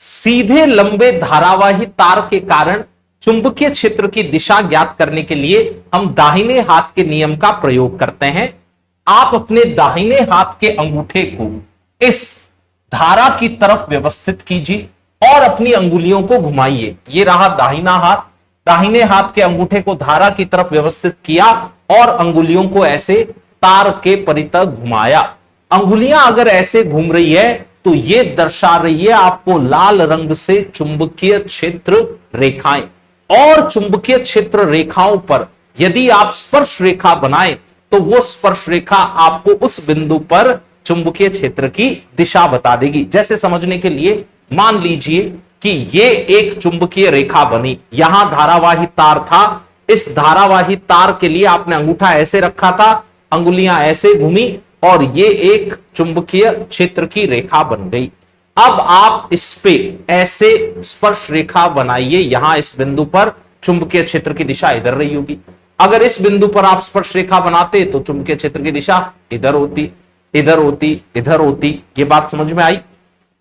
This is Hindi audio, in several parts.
सीधे लंबे धारावाही तार के कारण चुंबकीय क्षेत्र की दिशा ज्ञात करने के लिए हम दाहिने हाथ के नियम का प्रयोग करते हैं। आप अपने दाहिने हाथ के अंगूठे को इस धारा की तरफ व्यवस्थित कीजिए और अपनी अंगुलियों को घुमाइए। ये रहा दाहिना हाथ, दाहिने हाथ के अंगूठे को धारा की तरफ व्यवस्थित किया और अंगुलियों को ऐसे तार के परितः घुमाया। अंगुलियां अगर ऐसे घूम रही है तो यह दर्शा रही है आपको लाल रंग से चुंबकीय क्षेत्र रेखाएं, और चुंबकीय क्षेत्र रेखाओं पर यदि आप स्पर्श रेखा बनाएं तो वो स्पर्श रेखा आपको उस बिंदु पर चुंबकीय क्षेत्र की दिशा बता देगी। जैसे समझने के लिए मान लीजिए कि ये एक चुंबकीय रेखा बनी, यहां धारावाही तार था, इस धारावाही तार के लिए आपने अंगूठा ऐसे रखा था, अंगुलियां ऐसे घूमी और ये एक चुंबकीय क्षेत्र की रेखा बन गई। अब आप इस पे ऐसे स्पर्श रेखा बनाइए, यहां इस बिंदु पर चुंबकीय क्षेत्र की दिशा इधर रही होगी। अगर इस बिंदु पर आप स्पर्श रेखा बनाते तो चुंबकीय क्षेत्र की दिशा इधर होती, इधर होती, इधर होती। ये बात समझ में आई?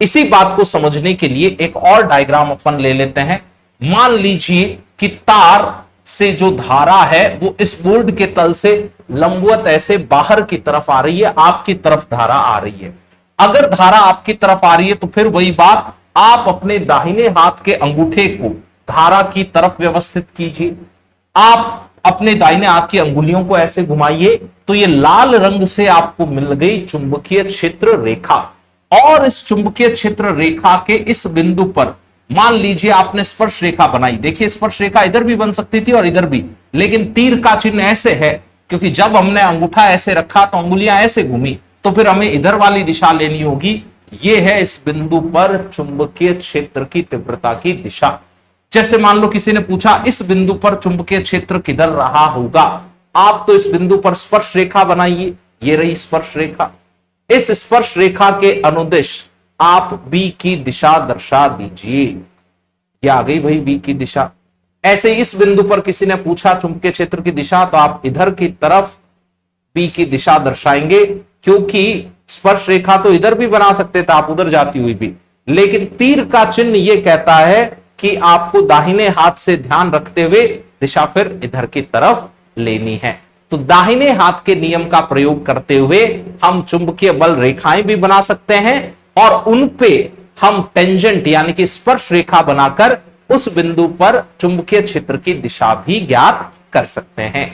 इसी बात को समझने के लिए एक और डायग्राम अपन ले लेते हैं। मान लीजिए कि तार से जो धारा है वो इस बोर्ड के तल से लंबवत ऐसे बाहर की तरफ आ रही है, आपकी तरफ धारा आ रही है। अगर धारा आपकी तरफ आ रही है तो फिर वही बात, आप अपने दाहिने हाथ के अंगूठे को धारा की तरफ व्यवस्थित कीजिए। आप अपने दाहिने हाथ की अंगुलियों को ऐसे घुमाइए तो ये लाल रंग से आपको मिल गई चुंबकीय क्षेत्र रेखा, और इस चुंबकीय क्षेत्र रेखा के इस बिंदु पर मान लीजिए आपने स्पर्श रेखा बनाई। देखिए स्पर्श रेखा इधर भी बन सकती थी और इधर भी, लेकिन तीर का चिन्ह ऐसे है क्योंकि जब हमने अंगूठा ऐसे रखा तो अंगुलियां ऐसे घूमी, तो फिर हमें इधर वाली दिशा लेनी होगी। यह है इस बिंदु पर चुंबकीय क्षेत्र की तीव्रता की दिशा। जैसे मान लो किसी ने पूछा इस बिंदु पर चुंबकीय क्षेत्र किधर रहा होगा, आप तो इस बिंदु पर स्पर्श रेखा बनाइए। ये रही स्पर्श रेखा, इस स्पर्श रेखा के अनुदिश आप बी की दिशा दर्शा दीजिए। ये आ गई भाई बी की दिशा। ऐसे इस बिंदु पर किसी ने पूछा चुंबकीय क्षेत्र की दिशा, तो आप इधर की तरफ बी की दिशा दर्शाएंगे, क्योंकि स्पर्श रेखा तो इधर भी बना सकते थे आप उधर जाती हुई भी, लेकिन तीर का चिन्ह यह कहता है कि आपको दाहिने हाथ से ध्यान रखते हुए दिशा फिर इधर की तरफ लेनी है। तो दाहिने हाथ के नियम का प्रयोग करते हुए हम चुंबकीय बल रेखाएं भी बना सकते हैं और उन पे हम टेंजेंट यानी कि स्पर्श रेखा बनाकर उस बिंदु पर चुंबकीय क्षेत्र की दिशा भी ज्ञात कर सकते हैं।